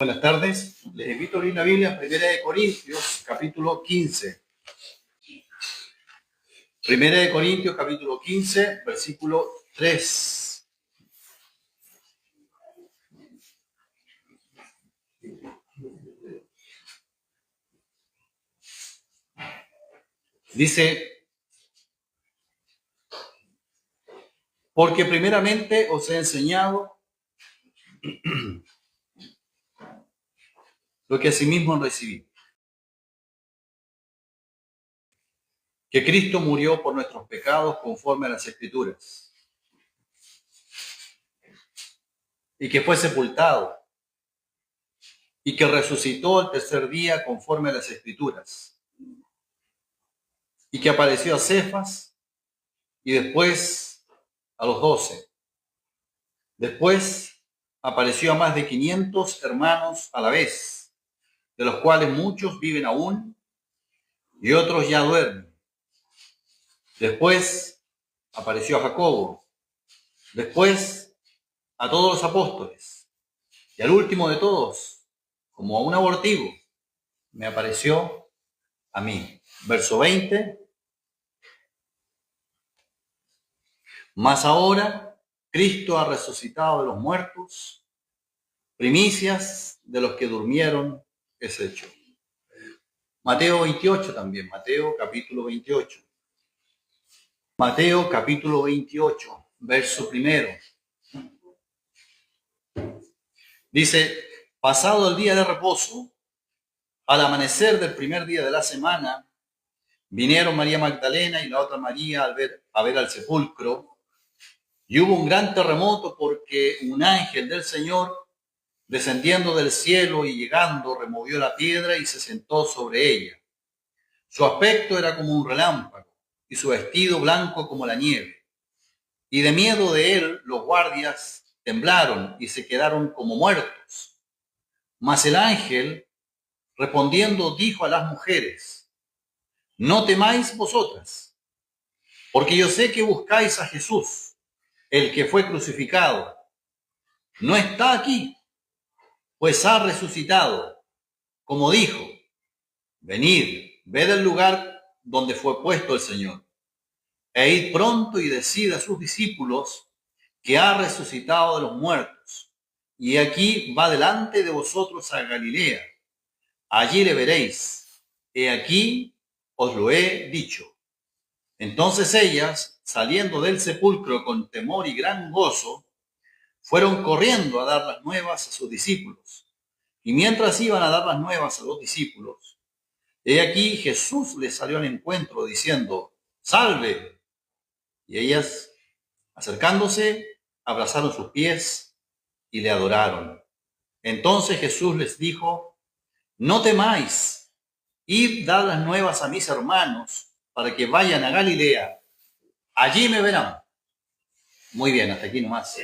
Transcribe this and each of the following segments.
Buenas tardes. Les invito a abrir la Biblia en 1 Corintios, capítulo 15. 1 Corintios, capítulo 15, versículo 3. Dice: porque primeramente os he enseñado lo que asimismo recibí, que Cristo murió por nuestros pecados conforme a las Escrituras, y que fue sepultado, y que resucitó el tercer día conforme a las Escrituras, y que apareció a Cefas y después a los 12. Después apareció a más de 500 hermanos a la vez, de los cuales muchos viven aún y otros ya duermen. Después apareció a Jacobo, después a todos los apóstoles, y al último de todos, como a un abortivo, me apareció a mí. Verso 20. Mas ahora Cristo ha resucitado de los muertos, primicias de los que durmieron es hecho. Mateo 28 también, Mateo capítulo 28. Mateo capítulo 28, verso 1. Dice: pasado el día de reposo, al amanecer del primer día de la semana, vinieron María Magdalena y la otra María a ver al sepulcro, y hubo un gran terremoto porque un ángel del Señor, descendiendo del cielo y llegando, removió la piedra y se sentó sobre ella. Su aspecto era como un relámpago y su vestido blanco como la nieve. Y de miedo de él los guardias temblaron y se quedaron como muertos. Mas el ángel, respondiendo, dijo a las mujeres: no temáis vosotras, porque yo sé que buscáis a Jesús, el que fue crucificado. No está aquí, pues ha resucitado, como dijo. Venid, ved el lugar donde fue puesto el Señor, e id pronto y decid a sus discípulos que ha resucitado de los muertos, y aquí va delante de vosotros a Galilea. Allí le veréis. He aquí os lo he dicho. Entonces ellas, saliendo del sepulcro con temor y gran gozo, fueron corriendo a dar las nuevas a sus discípulos. Y mientras iban a dar las nuevas a los discípulos, he aquí Jesús les salió al encuentro diciendo: ¡salve! Y ellas, acercándose, abrazaron sus pies y le adoraron. Entonces Jesús les dijo: no temáis, id, dad las nuevas a mis hermanos para que vayan a Galilea. Allí me verán. Muy bien, hasta aquí nomás.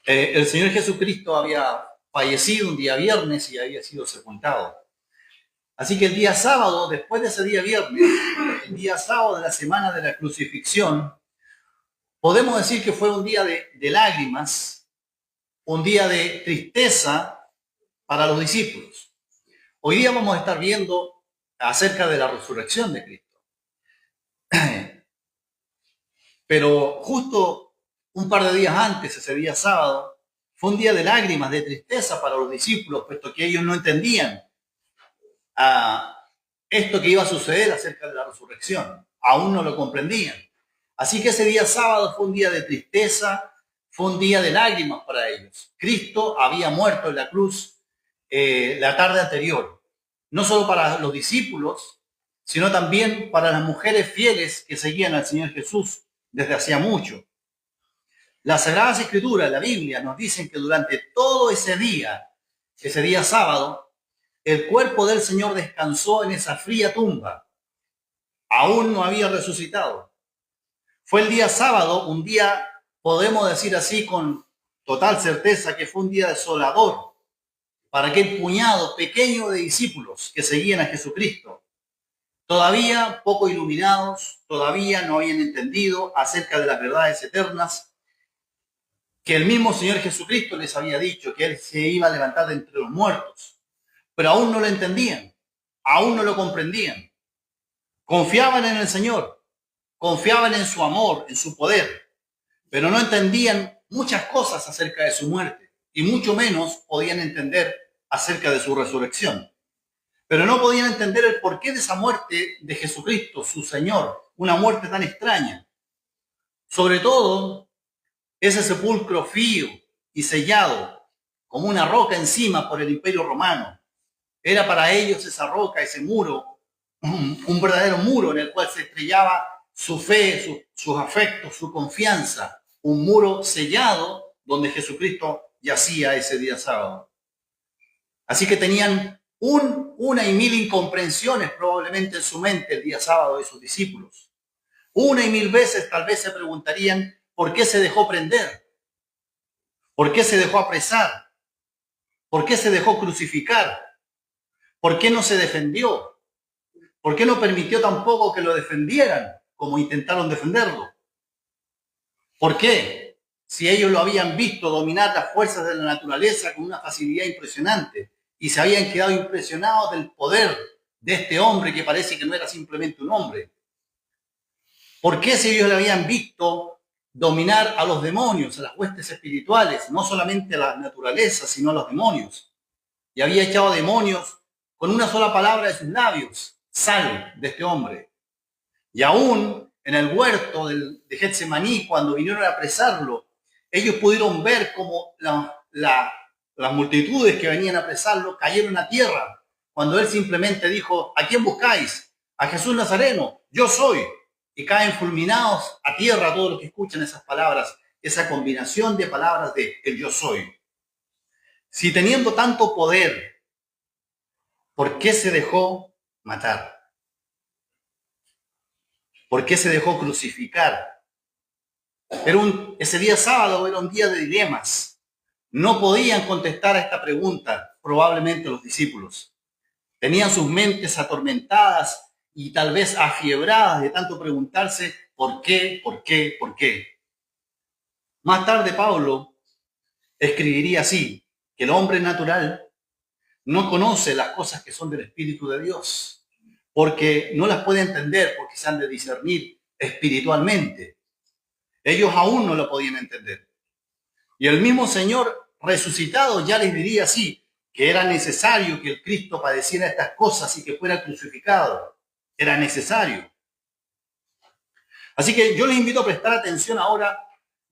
El Señor Jesucristo había fallecido un día viernes y había sido sepultado. Así que el día sábado, después de ese día viernes, el día sábado de la semana de la crucifixión, podemos decir que fue un día de lágrimas, un día de tristeza para los discípulos. Hoy día vamos a estar viendo acerca de la resurrección de Cristo. Pero justo un par de días antes, ese día sábado, fue un día de lágrimas, de tristeza para los discípulos, puesto que ellos no entendían esto que iba a suceder acerca de la resurrección. Aún no lo comprendían. Así que ese día sábado fue un día de tristeza, fue un día de lágrimas para ellos. Cristo había muerto en la cruz la tarde anterior. No solo para los discípulos, sino también para las mujeres fieles que seguían al Señor Jesús desde hacía mucho. Las Sagradas Escrituras, la Biblia, nos dicen que durante todo ese día sábado, el cuerpo del Señor descansó en esa fría tumba. Aún no había resucitado. Fue el día sábado, un día, podemos decir así con total certeza, que fue un día desolador para aquel puñado pequeño de discípulos que seguían a Jesucristo. Todavía poco iluminados, todavía no habían entendido acerca de las verdades eternas que el mismo Señor Jesucristo les había dicho que Él se iba a levantar de entre los muertos, pero aún no lo entendían, aún no lo comprendían. Confiaban en el Señor, confiaban en su amor, en su poder, pero no entendían muchas cosas acerca de su muerte y mucho menos podían entender acerca de su resurrección. Pero no podían entender el porqué de esa muerte de Jesucristo, su Señor, una muerte tan extraña. Sobre todo, ese sepulcro frío y sellado, como una roca encima por el Imperio Romano. Era para ellos esa roca, ese muro, un verdadero muro en el cual se estrellaba su fe, sus afectos, su confianza. Un muro sellado donde Jesucristo yacía ese día sábado. Así que tenían una y mil incomprensiones probablemente en su mente el día sábado de sus discípulos. Una y mil veces tal vez se preguntarían por qué se dejó prender, por qué se dejó apresar, por qué se dejó crucificar, por qué no se defendió, por qué no permitió tampoco que lo defendieran como intentaron defenderlo. ¿Por qué? Si ellos lo habían visto dominar las fuerzas de la naturaleza con una facilidad impresionante y se habían quedado impresionados del poder de este hombre que parece que no era simplemente un hombre. ¿Por qué si ellos le habían visto dominar a los demonios, a las huestes espirituales, no solamente a la naturaleza, sino a los demonios? Y había echado demonios con una sola palabra de sus labios, sal de este hombre. Y aún en el huerto de Getsemaní, cuando vinieron a apresarlo, ellos pudieron ver cómo las multitudes que venían a apresarlo cayeron a tierra, cuando él simplemente dijo, ¿a quién buscáis? A Jesús Nazareno, yo soy. Y caen fulminados a tierra todos los que escuchan esas palabras, esa combinación de palabras de el yo soy. Si teniendo tanto poder, ¿por qué se dejó matar? ¿Por qué se dejó crucificar? Ese día sábado era un día de dilemas. No podían contestar a esta pregunta, probablemente los discípulos. Tenían sus mentes atormentadas y tal vez afiebradas de tanto preguntarse ¿por qué, por qué, por qué? Más tarde Pablo escribiría así, que el hombre natural no conoce las cosas que son del Espíritu de Dios, porque no las puede entender, porque se han de discernir espiritualmente. Ellos aún no lo podían entender. Y el mismo Señor resucitado ya les diría así, que era necesario que el Cristo padeciera estas cosas y que fuera crucificado. Era necesario. Así que yo les invito a prestar atención ahora,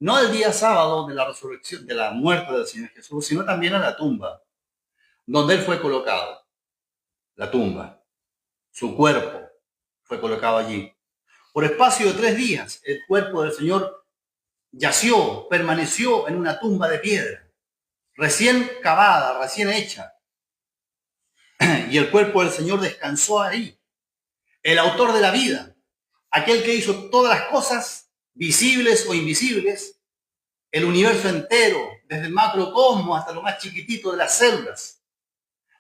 no al día sábado de la resurrección, de la muerte del Señor Jesús, sino también a la tumba, donde Él fue colocado. La tumba. Su cuerpo fue colocado allí. Por espacio de 3 días, el cuerpo del Señor yació, permaneció en una tumba de piedra, recién cavada, recién hecha. Y el cuerpo del Señor descansó ahí. El autor de la vida, aquel que hizo todas las cosas, visibles o invisibles, el universo entero, desde el macrocosmos hasta lo más chiquitito de las células.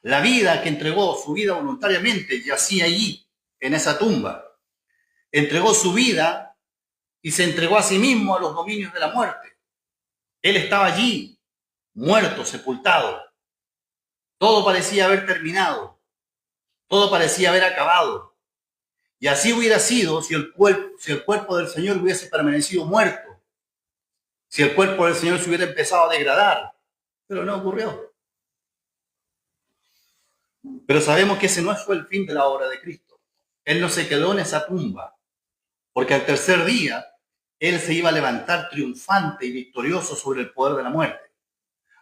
La vida que entregó su vida voluntariamente yacía allí, en esa tumba. Entregó su vida y se entregó a sí mismo a los dominios de la muerte. Él estaba allí, muerto, sepultado. Todo parecía haber terminado. Todo parecía haber acabado. Y así hubiera sido si el cuerpo del Señor hubiese permanecido muerto. Si el cuerpo del Señor se hubiera empezado a degradar. Pero no ocurrió. Pero sabemos que ese no fue el fin de la obra de Cristo. Él no se quedó en esa tumba, porque al tercer día Él se iba a levantar triunfante y victorioso sobre el poder de la muerte.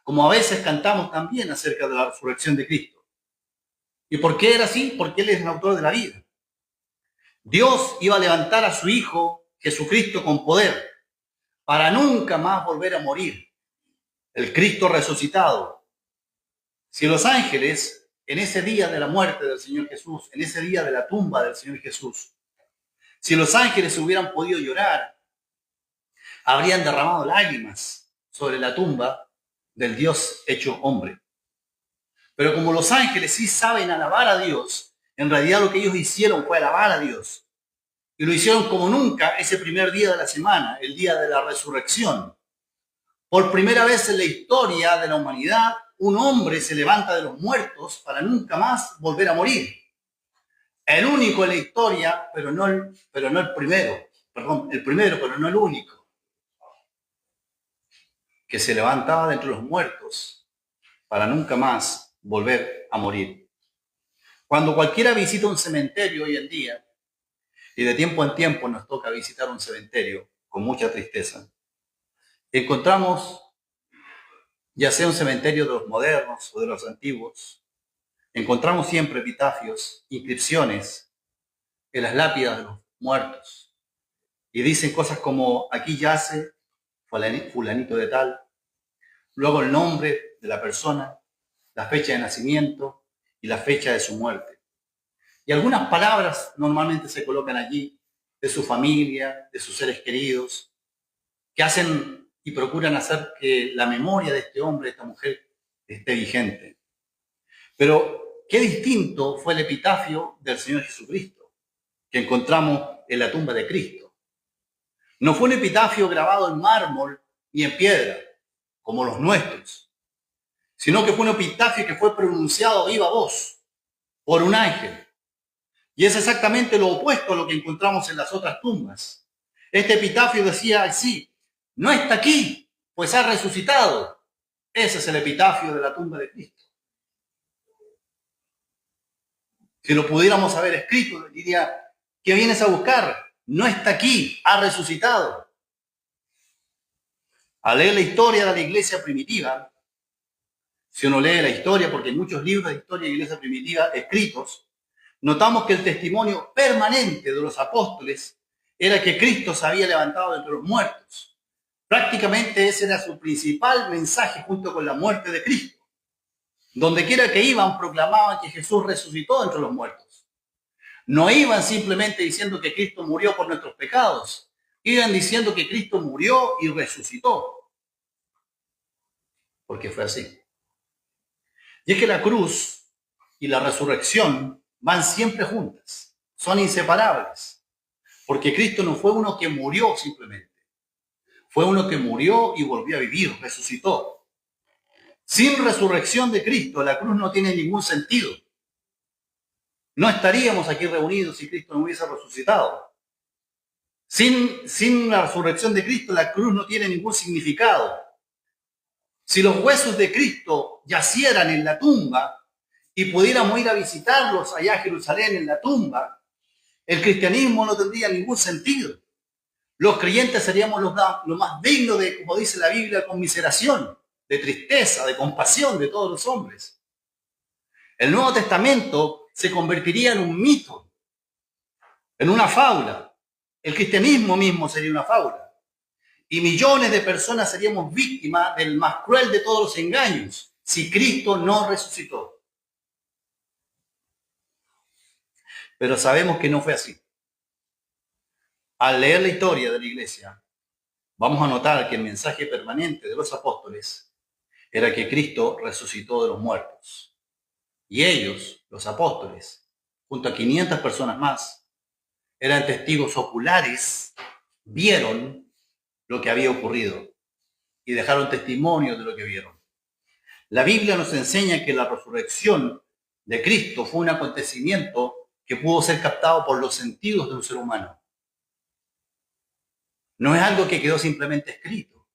Como a veces cantamos también acerca de la resurrección de Cristo. ¿Y por qué era así? Porque Él es el autor de la vida. Dios iba a levantar a su Hijo Jesucristo con poder para nunca más volver a morir. El Cristo resucitado. Si los ángeles, en ese día de la muerte del Señor Jesús, en ese día de la tumba del Señor Jesús, si los ángeles hubieran podido llorar, habrían derramado lágrimas sobre la tumba del Dios hecho hombre. Pero como los ángeles sí saben alabar a Dios, en realidad lo que ellos hicieron fue alabar a Dios. Y lo hicieron como nunca ese primer día de la semana, el día de la resurrección. Por primera vez en la historia de la humanidad, un hombre se levanta de los muertos para nunca más volver a morir. El único en la historia, pero no el primero. Perdón, el primero, pero no el único, que se levantaba de entre los muertos para nunca más volver a morir. Cuando cualquiera visita un cementerio hoy en día, y de tiempo en tiempo nos toca visitar un cementerio con mucha tristeza, encontramos, ya sea un cementerio de los modernos o de los antiguos, encontramos siempre epitafios, inscripciones en las lápidas de los muertos. Y dicen cosas como, aquí yace fulanito de tal, luego el nombre de la persona, la fecha de nacimiento y la fecha de su muerte. Y algunas palabras normalmente se colocan allí, de su familia, de sus seres queridos, que hacen y procuran hacer que la memoria de este hombre, de esta mujer, esté vigente. Pero qué distinto fue el epitafio del Señor Jesucristo, que encontramos en la tumba de Cristo. No fue un epitafio grabado en mármol ni en piedra, como los nuestros, sino que fue un epitafio que fue pronunciado a viva voz por un ángel. Y es exactamente lo opuesto a lo que encontramos en las otras tumbas. Este epitafio decía así, no está aquí, pues ha resucitado. Ese es el epitafio de la tumba de Cristo. Si lo pudiéramos haber escrito, diría, ¿qué vienes a buscar? No está aquí, ha resucitado. Al leer la historia de la iglesia primitiva, si uno lee la historia, porque hay muchos libros de historia de la iglesia primitiva escritos, notamos que el testimonio permanente de los apóstoles era que Cristo se había levantado de entre los muertos. Prácticamente ese era su principal mensaje junto con la muerte de Cristo. Donde quiera que iban, proclamaban que Jesús resucitó de entre los muertos. No iban simplemente diciendo que Cristo murió por nuestros pecados. Iban diciendo que Cristo murió y resucitó. Porque fue así. Y es que la cruz y la resurrección van siempre juntas. Son inseparables. Porque Cristo no fue uno que murió simplemente. Fue uno que murió y volvió a vivir, resucitó. Sin resurrección de Cristo, la cruz no tiene ningún sentido. No estaríamos aquí reunidos si Cristo no hubiese resucitado. Sin la resurrección de Cristo, la cruz no tiene ningún significado. Si los huesos de Cristo yacieran en la tumba y pudiéramos ir a visitarlos allá a Jerusalén en la tumba, el cristianismo no tendría ningún sentido. Los creyentes seríamos los más dignos de, como dice la Biblia, conmiseración, de tristeza, de compasión de todos los hombres. El Nuevo Testamento se convertiría en un mito, en una fábula. El cristianismo mismo sería una fábula. Y millones de personas seríamos víctimas del más cruel de todos los engaños, si Cristo no resucitó. Pero sabemos que no fue así. Al leer la historia de la iglesia, vamos a notar que el mensaje permanente de los apóstoles era que Cristo resucitó de los muertos. Y ellos, los apóstoles, junto a 500 personas más, eran testigos oculares, vieron lo que había ocurrido y dejaron testimonio de lo que vieron. La Biblia nos enseña que la resurrección de Cristo fue un acontecimiento que pudo ser captado por los sentidos de un ser humano. No es algo que quedó simplemente escrito.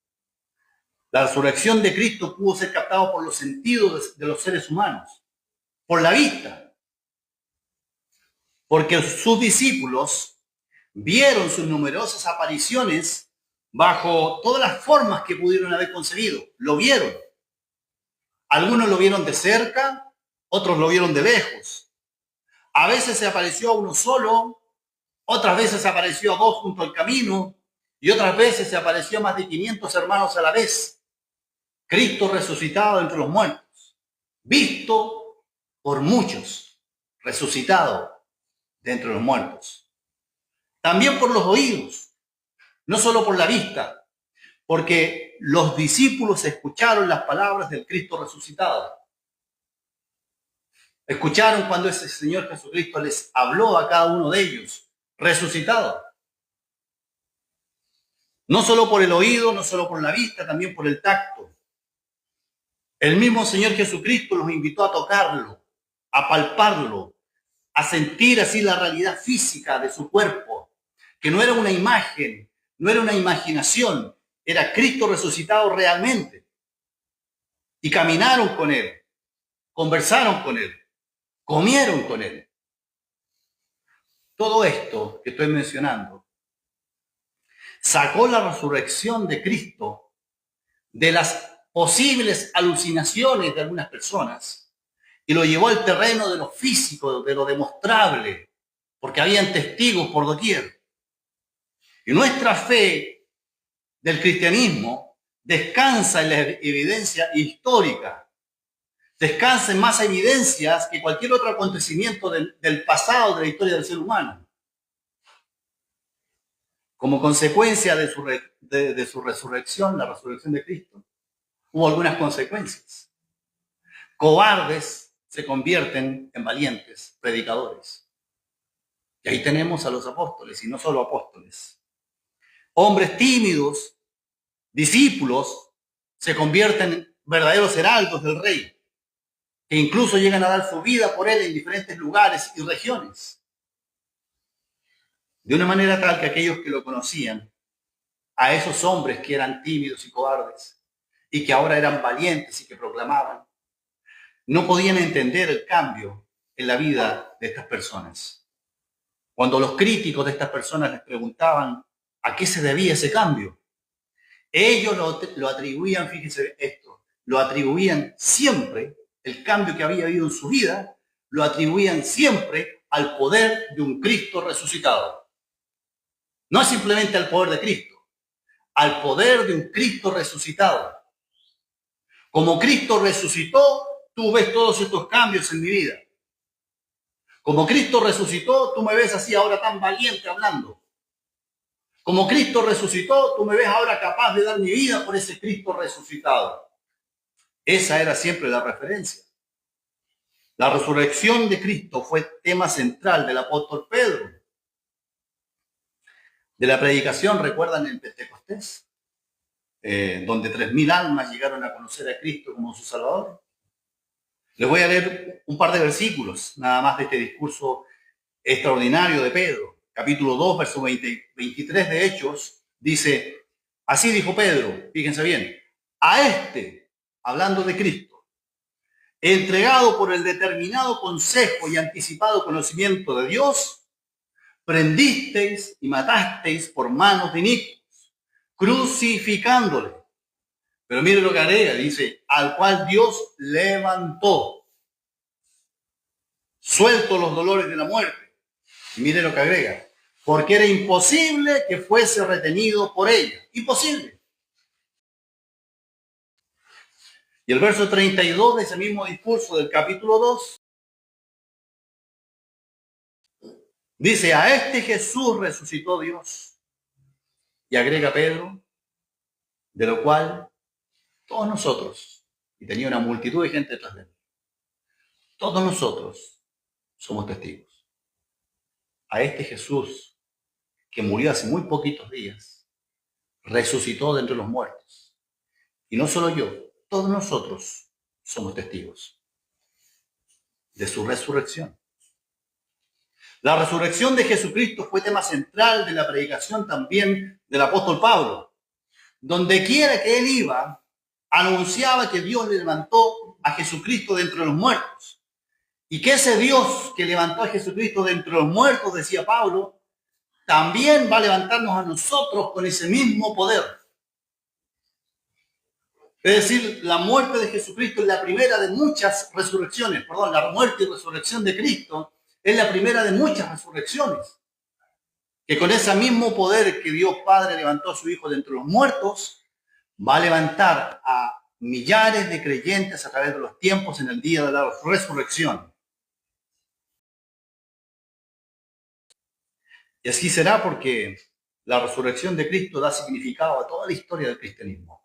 La resurrección de Cristo pudo ser captado por los sentidos de los seres humanos, por la vista, porque sus discípulos vieron sus numerosas apariciones bajo todas las formas que pudieron haber concebido. Lo vieron. Algunos lo vieron de cerca, otros lo vieron de lejos. A veces se apareció a uno solo, otras veces se apareció a dos junto al camino y otras veces se apareció a más de 500 hermanos a la vez. Cristo resucitado entre los muertos, visto por muchos, resucitado de entre los muertos. También por los oídos, no solo por la vista, porque los discípulos escucharon las palabras del Cristo resucitado. Escucharon cuando ese Señor Jesucristo les habló a cada uno de ellos, resucitado. No solo por el oído, no solo por la vista, también por el tacto. El mismo Señor Jesucristo los invitó a tocarlo, a palparlo, a sentir así la realidad física de su cuerpo, que no era una imagen, no era una imaginación, era Cristo resucitado realmente. Y caminaron con Él, conversaron con Él, comieron con Él. Todo esto que estoy mencionando sacó la resurrección de Cristo de las posibles alucinaciones de algunas personas y lo llevó al terreno de lo físico, de lo demostrable, porque habían testigos por doquier. Y nuestra fe del cristianismo descansa en la evidencia histórica, descansa en más evidencias que cualquier otro acontecimiento del pasado, de la historia del ser humano. Como consecuencia de su resurrección, la resurrección de Cristo, hubo algunas consecuencias. Cobardes se convierten en valientes predicadores. Y ahí tenemos a los apóstoles, y no solo apóstoles. Hombres tímidos, discípulos, se convierten en verdaderos heraldos del rey, que incluso llegan a dar su vida por él en diferentes lugares y regiones. De una manera tal que aquellos que lo conocían, a esos hombres que eran tímidos y cobardes, y que ahora eran valientes y que proclamaban, no podían entender el cambio en la vida de estas personas. Cuando los críticos de estas personas les preguntaban a qué se debía ese cambio, ellos lo atribuían, fíjense esto, lo atribuían siempre, el cambio que había habido en su vida, lo atribuían siempre al poder de un Cristo resucitado. No simplemente al poder de Cristo, al poder de un Cristo resucitado. Como Cristo resucitó, tú ves todos estos cambios en mi vida. Como Cristo resucitó, tú me ves así ahora tan valiente hablando. Como Cristo resucitó, tú me ves ahora capaz de dar mi vida por ese Cristo resucitado. Esa era siempre la referencia. La resurrección de Cristo fue tema central del apóstol Pedro. De la predicación, ¿recuerdan en Pentecostés? Donde 3.000 almas llegaron a conocer a Cristo como su Salvador. Les voy a leer un par de versículos, nada más de este discurso extraordinario de Pedro. Capítulo 2, verso 23 de Hechos, dice, así dijo Pedro, fíjense bien, a este, hablando de Cristo, entregado por el determinado consejo y anticipado conocimiento de Dios, prendisteis y matasteis por manos de inicuos, crucificándole. Pero mire lo que agrega, dice, al cual Dios levantó, suelto los dolores de la muerte. Y mire lo que agrega, porque era imposible que fuese retenido por ella. Imposible. Y el verso 32 de ese mismo discurso del capítulo 2 dice, a este Jesús resucitó Dios. Y agrega Pedro, de lo cual todos nosotros, y tenía una multitud de gente detrás de él, todos nosotros somos testigos. A este Jesús, que murió hace muy poquitos días, resucitó de entre los muertos. Y no solo yo, todos nosotros somos testigos de su resurrección. La resurrección de Jesucristo fue tema central de la predicación también del apóstol Pablo. Donde quiera que él iba, anunciaba que Dios levantó a Jesucristo de entre los muertos. Y que ese Dios que levantó a Jesucristo de entre los muertos, decía Pablo, también va a levantarnos a nosotros con ese mismo poder. Es decir, la muerte de Jesucristo es la primera de muchas resurrecciones. La muerte y resurrección de Cristo es la primera de muchas resurrecciones. Que con ese mismo poder que Dios Padre levantó a su Hijo de entre los muertos, va a levantar a millares de creyentes a través de los tiempos en el día de la resurrección. Y así será porque la resurrección de Cristo da significado a toda la historia del cristianismo.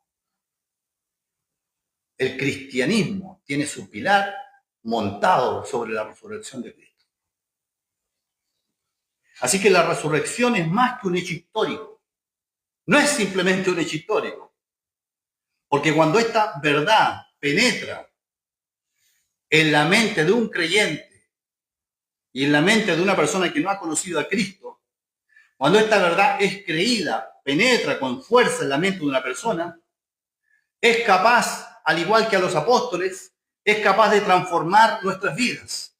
El cristianismo tiene su pilar montado sobre la resurrección de Cristo. Así que la resurrección es más que un hecho histórico, No es simplemente un hecho histórico, porque cuando esta verdad penetra en la mente de un creyente y en la mente de una persona que no ha conocido a Cristo, cuando esta verdad es creída, penetra con fuerza en la mente de una persona, es capaz, al igual que a los apóstoles, es capaz de transformar nuestras vidas.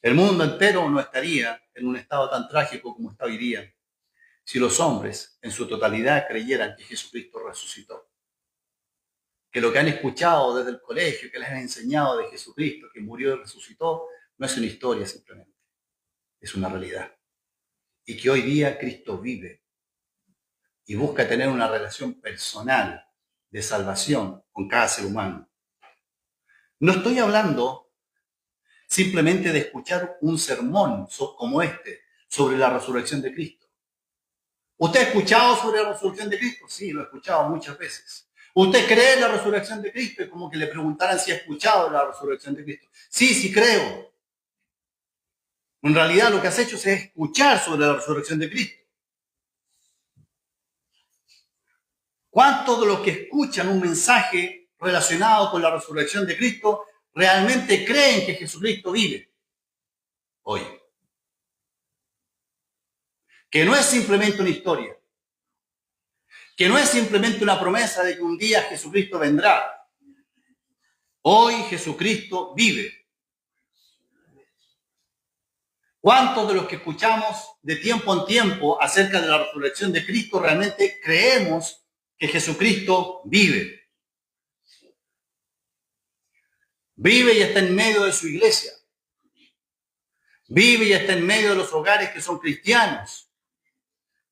El mundo entero no estaría en un estado tan trágico como está hoy día si los hombres en su totalidad creyeran que Jesucristo resucitó. Que lo que han escuchado desde el colegio, que les han enseñado de Jesucristo, que murió y resucitó, no es una historia simplemente, es una realidad. Y que hoy día Cristo vive y busca tener una relación personal de salvación con cada ser humano. No estoy hablando simplemente de escuchar un sermón como este sobre la resurrección de Cristo. ¿Usted ha escuchado sobre la resurrección de Cristo? Sí, lo he escuchado muchas veces. ¿Usted cree en la resurrección de Cristo? Es como que le preguntaran si ha escuchado la resurrección de Cristo. Sí, sí creo. En realidad lo que has hecho es escuchar sobre la resurrección de Cristo. ¿Cuántos de los que escuchan un mensaje relacionado con la resurrección de Cristo realmente creen que Jesucristo vive hoy? Que no es simplemente una historia, que no es simplemente una promesa de que un día Jesucristo vendrá. Hoy Jesucristo vive. ¿Cuántos de los que escuchamos de tiempo en tiempo acerca de la resurrección de Cristo realmente creemos que Jesucristo vive? Vive y está en medio de su iglesia. Vive y está en medio de los hogares que son cristianos.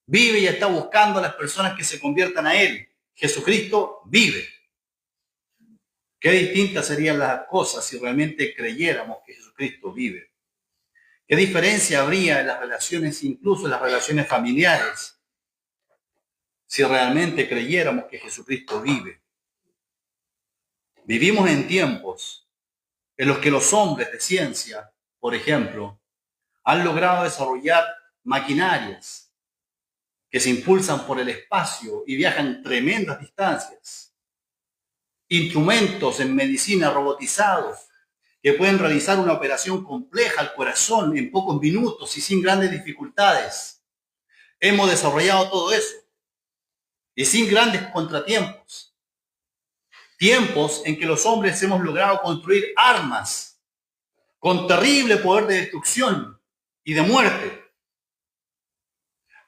Vive y está buscando a las personas que se conviertan a Él. Jesucristo vive. Qué distintas serían las cosas si realmente creyéramos que Jesucristo vive. ¿Qué diferencia habría en las relaciones, incluso en las relaciones familiares, si realmente creyéramos que Jesucristo vive? Vivimos en tiempos en los que los hombres de ciencia, por ejemplo, han logrado desarrollar maquinarias que se impulsan por el espacio y viajan tremendas distancias. Instrumentos en medicina robotizados que pueden realizar una operación compleja al corazón en pocos minutos y sin grandes dificultades. Hemos desarrollado todo eso y sin grandes contratiempos. Tiempos en que los hombres hemos logrado construir armas con terrible poder de destrucción y de muerte.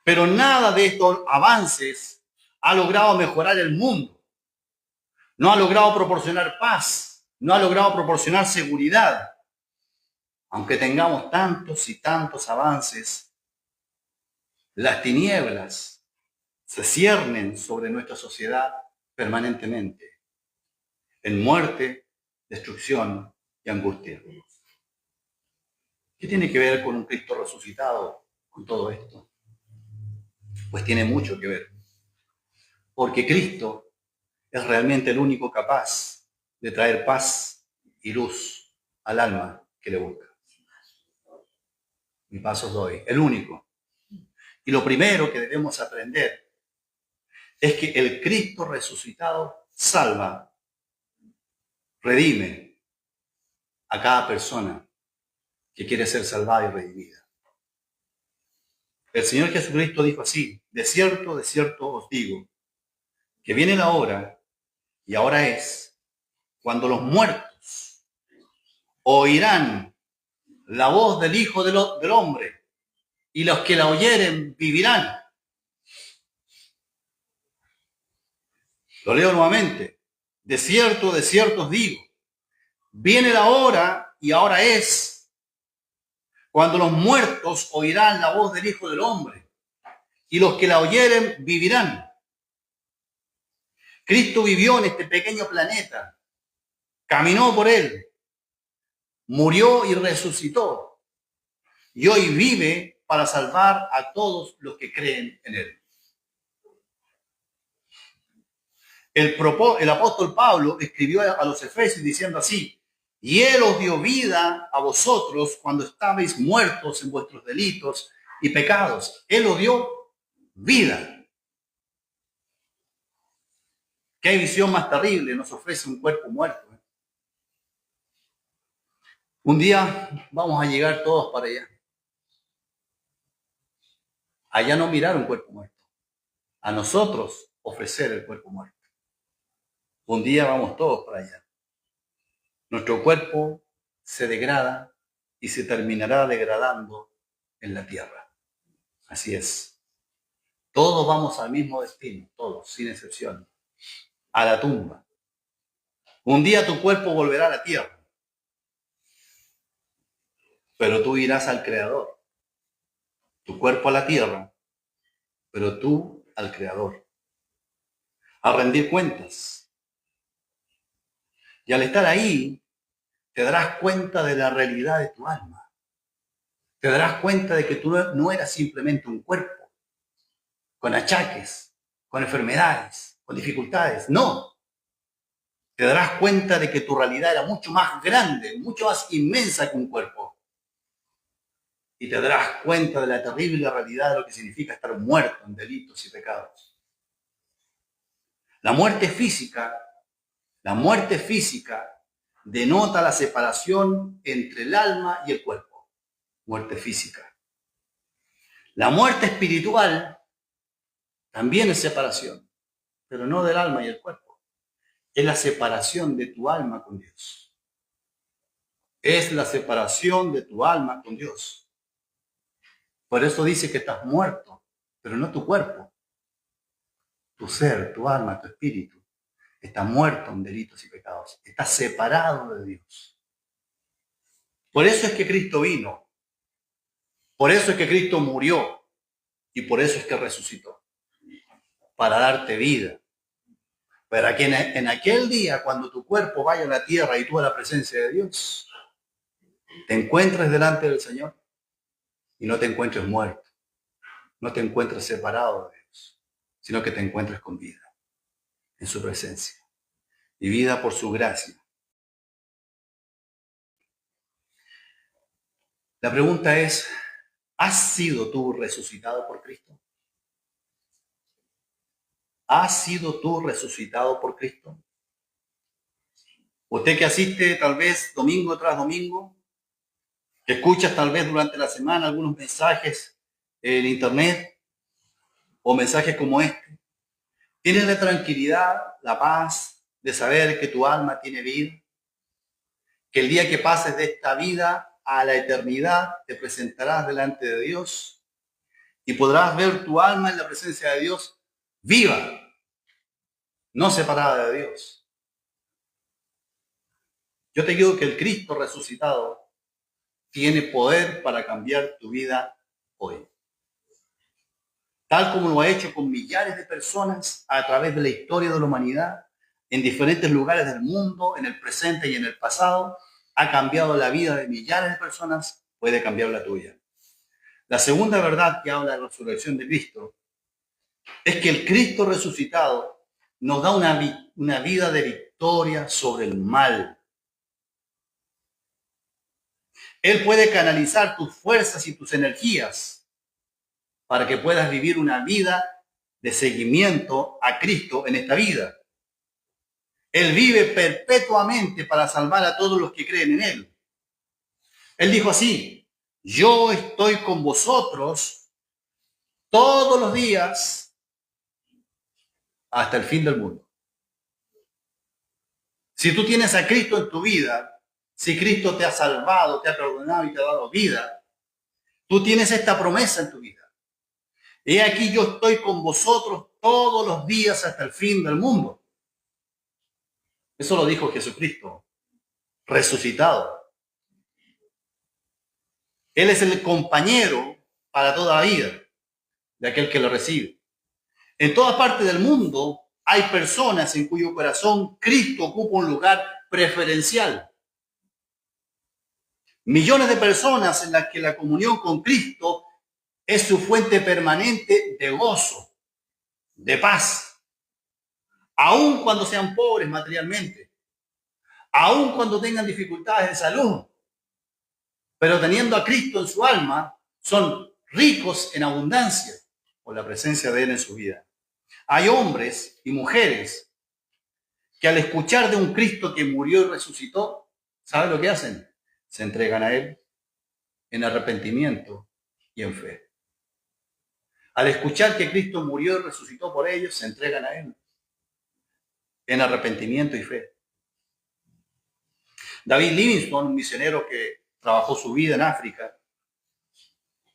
Pero nada de estos avances ha logrado mejorar el mundo. No ha logrado proporcionar paz. No ha logrado proporcionar seguridad. Aunque tengamos tantos y tantos avances, las tinieblas se ciernen sobre nuestra sociedad permanentemente, en muerte, destrucción y angustia. ¿Qué tiene que ver con un Cristo resucitado con todo esto? Pues tiene mucho que ver. Porque Cristo es realmente el único capaz de traer paz y luz al alma que le busca. Mi paso doy, el único. Y lo primero que debemos aprender es que el Cristo resucitado salva, redime a cada persona que quiere ser salvada y redimida. El Señor Jesucristo dijo así: de cierto os digo, que viene la hora, y ahora es, cuando los muertos oirán la voz del Hijo del Hombre, y los que la oyeren vivirán. Lo leo nuevamente. De cierto os digo, viene la hora, y ahora es, cuando los muertos oirán la voz del Hijo del Hombre, y los que la oyeren vivirán. Cristo vivió en este pequeño planeta, caminó por él, murió y resucitó, y hoy vive para salvar a todos los que creen en él. El apóstol Pablo escribió a los Efesios diciendo así: y él os dio vida a vosotros cuando estabais muertos en vuestros delitos y pecados. Él lo dio vida. ¿Qué visión más terrible nos ofrece un cuerpo muerto? Un día vamos a llegar todos para allá. Allá no mirar un cuerpo muerto. A nosotros ofrecer el cuerpo muerto. Un día vamos todos para allá. Nuestro cuerpo se degrada y se terminará degradando en la tierra. Así es. Todos vamos al mismo destino, todos, sin excepción, a la tumba. Un día tu cuerpo volverá a la tierra, pero tú irás al Creador. Tu cuerpo a la tierra, pero tú al Creador. A rendir cuentas. Y al estar ahí, te darás cuenta de la realidad de tu alma. Te darás cuenta de que tú no eras simplemente un cuerpo, con achaques, con enfermedades, con dificultades. No. Te darás cuenta de que tu realidad era mucho más grande, mucho más inmensa que un cuerpo. Y te darás cuenta de la terrible realidad de lo que significa estar muerto en delitos y pecados. La muerte física denota la separación entre el alma y el cuerpo. Muerte física. La muerte espiritual también es separación, pero no del alma y el cuerpo. Es la separación de tu alma con Dios. Es la separación de tu alma con Dios. Por eso dice que estás muerto, pero no tu cuerpo. Tu ser, tu alma, tu espíritu está muerto en delitos y pecados. Está separado de Dios. Por eso es que Cristo vino. Por eso es que Cristo murió. Y por eso es que resucitó. Para darte vida. Para que en aquel día, cuando tu cuerpo vaya a la tierra y tú a la presencia de Dios, te encuentres delante del Señor y no te encuentres muerto. No te encuentres separado de Dios, sino que te encuentres con vida en su presencia. Y vida por su gracia. La pregunta es, ¿has sido tú resucitado por Cristo? ¿Has sido tú resucitado por Cristo? Usted que asiste tal vez domingo tras domingo, que escuchas tal vez durante la semana algunos mensajes en internet o mensajes como este, ¿tienes la tranquilidad, la paz de saber que tu alma tiene vida? Que el día que pases de esta vida a la eternidad te presentarás delante de Dios y podrás ver tu alma en la presencia de Dios viva, no separada de Dios. Yo te digo que el Cristo resucitado tiene poder para cambiar tu vida hoy. Tal como lo ha hecho con millares de personas a través de la historia de la humanidad, en diferentes lugares del mundo, en el presente y en el pasado, ha cambiado la vida de millares de personas, puede cambiar la tuya. La segunda verdad que habla de la resurrección de Cristo es que el Cristo resucitado nos da una vida de victoria sobre el mal. Él puede canalizar tus fuerzas y tus energías para que puedas vivir una vida de seguimiento a Cristo en esta vida. Él vive perpetuamente para salvar a todos los que creen en Él. Él dijo así, yo estoy con vosotros todos los días hasta el fin del mundo. Si tú tienes a Cristo en tu vida, si Cristo te ha salvado, te ha perdonado y te ha dado vida, tú tienes esta promesa en tu vida. He aquí yo estoy con vosotros todos los días hasta el fin del mundo. Eso lo dijo Jesucristo, resucitado. Él es el compañero para toda la vida de aquel que lo recibe. En toda parte del mundo hay personas en cuyo corazón Cristo ocupa un lugar preferencial. Millones de personas en las que la comunión con Cristo es su fuente permanente de gozo, de paz, aun cuando sean pobres materialmente, aun cuando tengan dificultades de salud, pero teniendo a Cristo en su alma, son ricos en abundancia por la presencia de Él en su vida. Hay hombres y mujeres que al escuchar de un Cristo que murió y resucitó, ¿saben lo que hacen? Se entregan a Él en arrepentimiento y en fe. Al escuchar que Cristo murió y resucitó por ellos, se entregan a Él en arrepentimiento y fe. David Livingstone, un misionero que trabajó su vida en África,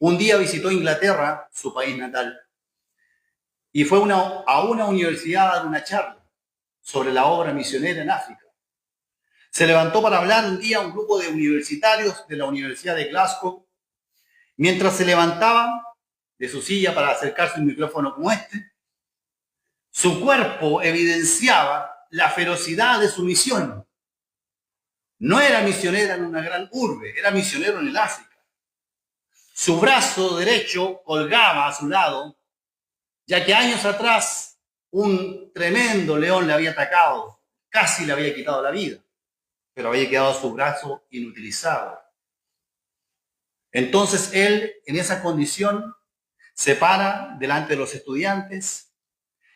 un día visitó Inglaterra, su país natal, y fue a una universidad a dar una charla sobre la obra misionera en África. Se levantó para hablar un día a un grupo de universitarios de la Universidad de Glasgow. Mientras se levantaba de su silla para acercarse a un micrófono como este, su cuerpo evidenciaba la ferocidad de su misión. No era misionera en una gran urbe, era misionero en el África. Su brazo derecho colgaba a su lado, ya que años atrás un tremendo león le había atacado, casi le había quitado la vida, pero había quedado su brazo inutilizado. Entonces él, en esa condición, se para delante de los estudiantes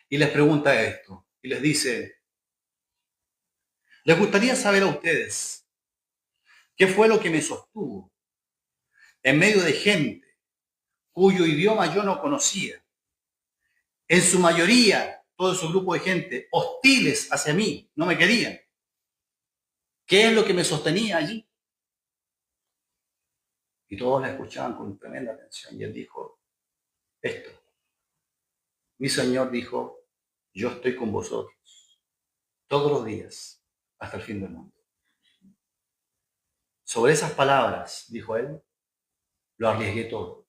y les pregunta esto, y les dice: ¿les gustaría saber a ustedes qué fue lo que me sostuvo en medio de gente cuyo idioma yo no conocía? En su mayoría, todo ese grupo de gente hostiles hacia mí, no me querían. ¿Qué es lo que me sostenía allí? Y todos la escuchaban con tremenda atención. Y él dijo esto: mi Señor dijo, yo estoy con vosotros todos los días hasta el fin del mundo. Sobre esas palabras, dijo él, lo arriesgué todo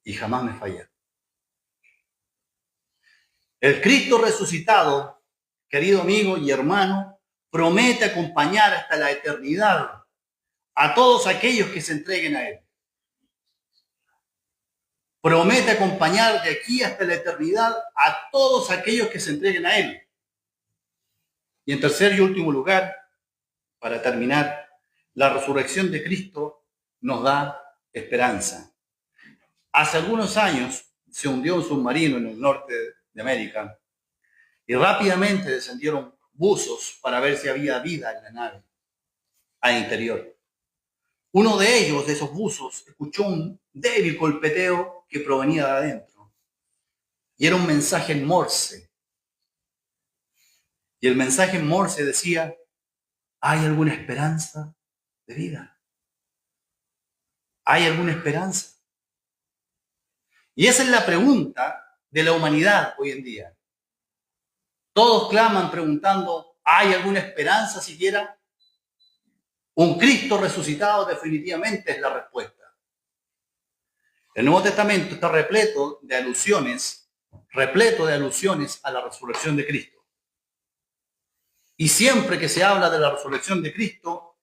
y jamás me fallé. El Cristo resucitado, querido amigo y hermano, promete acompañar hasta la eternidad a todos aquellos que se entreguen a Él. Promete acompañar de aquí hasta la eternidad a todos aquellos que se entreguen a Él. Y en tercer y último lugar, para terminar, la resurrección de Cristo nos da esperanza. Hace algunos años se hundió un submarino en el norte de América y rápidamente descendieron buzos para ver si había vida en la nave al interior. Uno de ellos, de esos buzos, escuchó un débil golpeteo que provenía de adentro y era un mensaje en Morse. Y el mensaje en Morse decía: ¿hay alguna esperanza de vida? ¿Hay alguna esperanza? Y esa es la pregunta de la humanidad hoy en día. Todos claman preguntando: ¿hay alguna esperanza siquiera? Un Cristo resucitado definitivamente es la respuesta. El Nuevo Testamento está repleto de alusiones a la resurrección de Cristo. Y siempre que se habla de la resurrección de Cristo,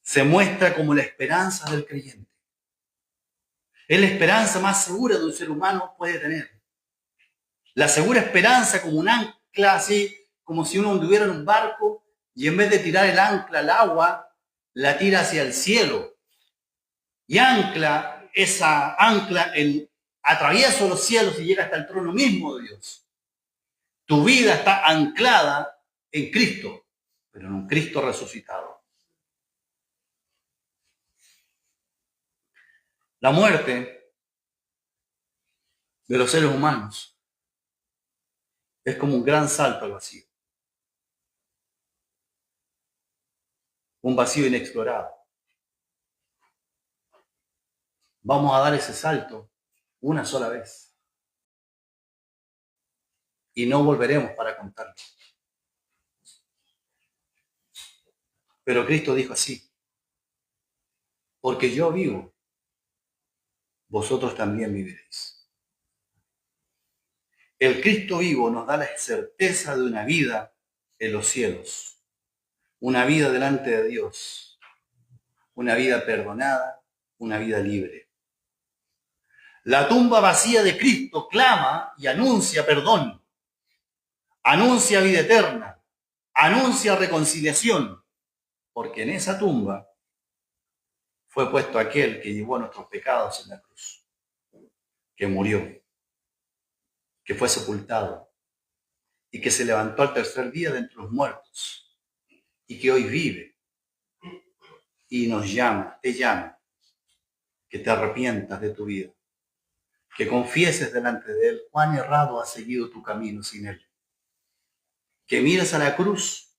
se muestra como la esperanza del creyente. Es la esperanza más segura de un ser humano puede tener. La segura esperanza como un ancla, así como si uno anduviera en un barco y en vez de tirar el ancla al agua, la tira hacia el cielo. Y esa ancla atraviesa los cielos y llega hasta el trono mismo de Dios. Tu vida está anclada en Cristo, pero en un Cristo resucitado. La muerte de los seres humanos es como un gran salto al vacío. Un vacío inexplorado. Vamos a dar ese salto una sola vez. Y no volveremos para contarlo. Pero Cristo dijo así: porque yo vivo, vosotros también viviréis. El Cristo vivo nos da la certeza de una vida en los cielos, una vida delante de Dios, una vida perdonada, una vida libre. La tumba vacía de Cristo clama y anuncia perdón, anuncia vida eterna, anuncia reconciliación, porque en esa tumba fue puesto aquel que llevó nuestros pecados en la cruz, que murió, que fue sepultado y que se levantó al tercer día de entre los muertos y que hoy vive y nos llama, te llama, que te arrepientas de tu vida, que confieses delante de Él cuán errado has seguido tu camino sin Él, que mires a la cruz,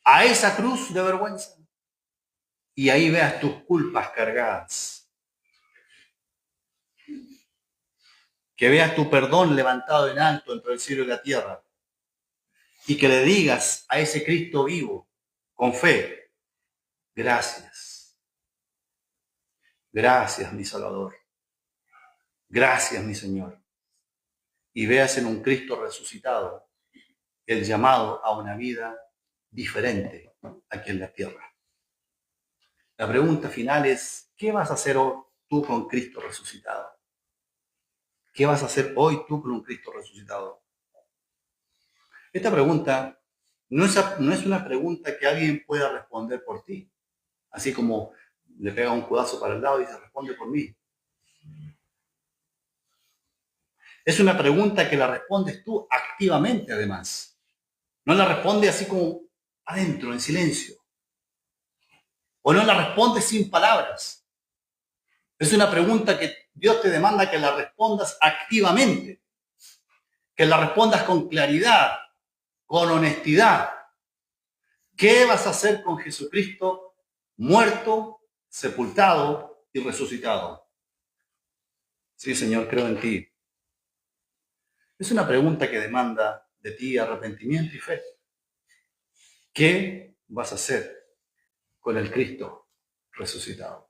a esa cruz de vergüenza, y ahí veas tus culpas cargadas, que veas tu perdón levantado en alto entre el cielo y la tierra, y que le digas a ese Cristo vivo, con fe, gracias, gracias mi Salvador, gracias mi Señor, y veas en un Cristo resucitado el llamado a una vida diferente aquí en la tierra. La pregunta final es, ¿qué vas a hacer tú con Cristo resucitado? ¿Qué vas a hacer hoy tú con un Cristo resucitado? Esta pregunta no es una pregunta que alguien pueda responder por ti, así como le pega un codazo para el lado y dice, responde por mí. Es una pregunta que la respondes tú activamente, además. No la respondes así como adentro, en silencio. O no la respondes sin palabras. Es una pregunta que Dios te demanda que la respondas activamente, que la respondas con claridad, con honestidad. ¿Qué vas a hacer con Jesucristo muerto, sepultado y resucitado? Sí, Señor, creo en ti. Es una pregunta que demanda de ti arrepentimiento y fe. ¿Qué vas a hacer con el Cristo resucitado?